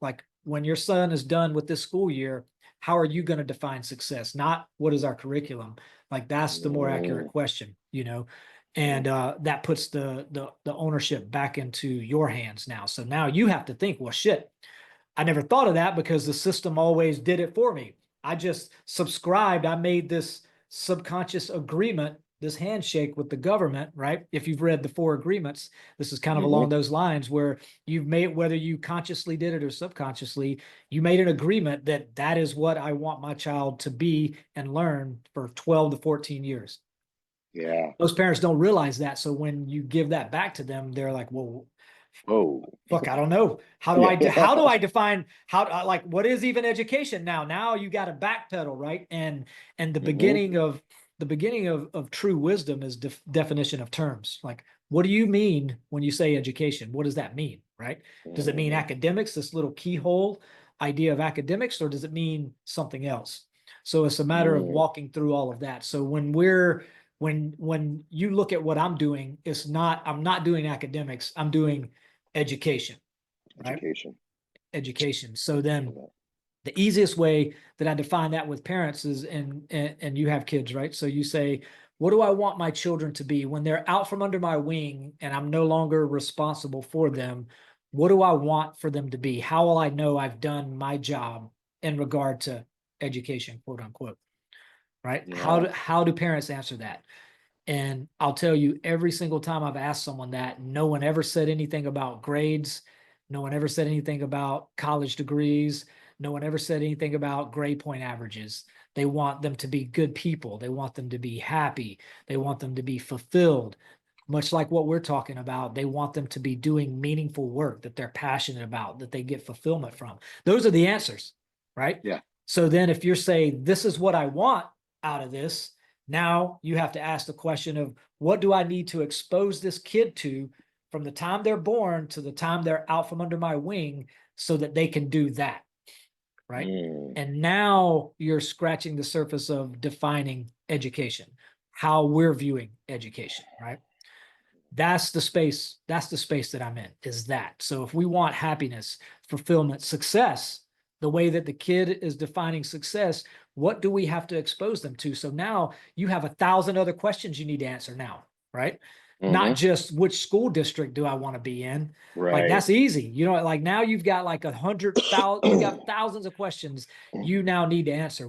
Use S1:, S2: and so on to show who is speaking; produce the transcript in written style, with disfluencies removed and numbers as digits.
S1: Like when your son is done with this school year, how are you going to define success? Not what is our curriculum? Like that's the more accurate question, you know? And that puts the ownership back into your hands now. So now you have to think, well, shit, I never thought of that because the system always did it for me. I just subscribed. I made this subconscious agreement, this handshake with the government, right? If you've read the 4 agreements, this is kind of along those lines where you've made, whether you consciously did it or subconsciously, you made an agreement that that is what I want my child to be and learn for 12 to 14 years.
S2: Yeah.
S1: Most parents don't realize that. So when you give that back to them, they're like, well,
S2: Oh.
S1: look, I don't know. How do I define like what is even education now? Now you got to backpedal, right? And the beginning of true wisdom is definition of terms. Like, what do you mean when you say education? What does that mean, right? Does it mean academics, this little keyhole idea of academics, or does it mean something else? So it's a matter of walking through all of that. So when you look at what I'm doing, I'm not doing academics, I'm doing education, right? Education. So then the easiest way that I define that with parents is, and you have kids, right? So you say, what do I want my children to be when they're out from under my wing and I'm no longer responsible for them? What do I want for them to be? How will I know I've done my job in regard to education, quote unquote, right?
S2: Yeah.
S1: How do parents answer that? And I'll tell you, every single time I've asked someone that, no one ever said anything about grades. No one ever said anything about college degrees. No one ever said anything about grade point averages. They want them to be good people. They want them to be happy. They want them to be fulfilled. Much like what we're talking about, they want them to be doing meaningful work that they're passionate about, that they get fulfillment from. Those are the answers, right?
S2: Yeah.
S1: So then if you're saying, this is what I want out of this, now you have to ask the question of, what do I need to expose this kid to from the time they're born to the time they're out from under my wing so that they can do that, right? And now you're scratching the surface of defining education, how we're viewing education, right? That's the space that I'm in, is that. So if we want happiness, fulfillment, success, the way that the kid is defining success, what do we have to expose them to? So now you have 1,000 other questions you need to answer now, right? Not just which school district do I want to be in? Like
S2: Right.
S1: that's easy. You know, like now you've got like 100,000, you got thousands of questions you now need to answer.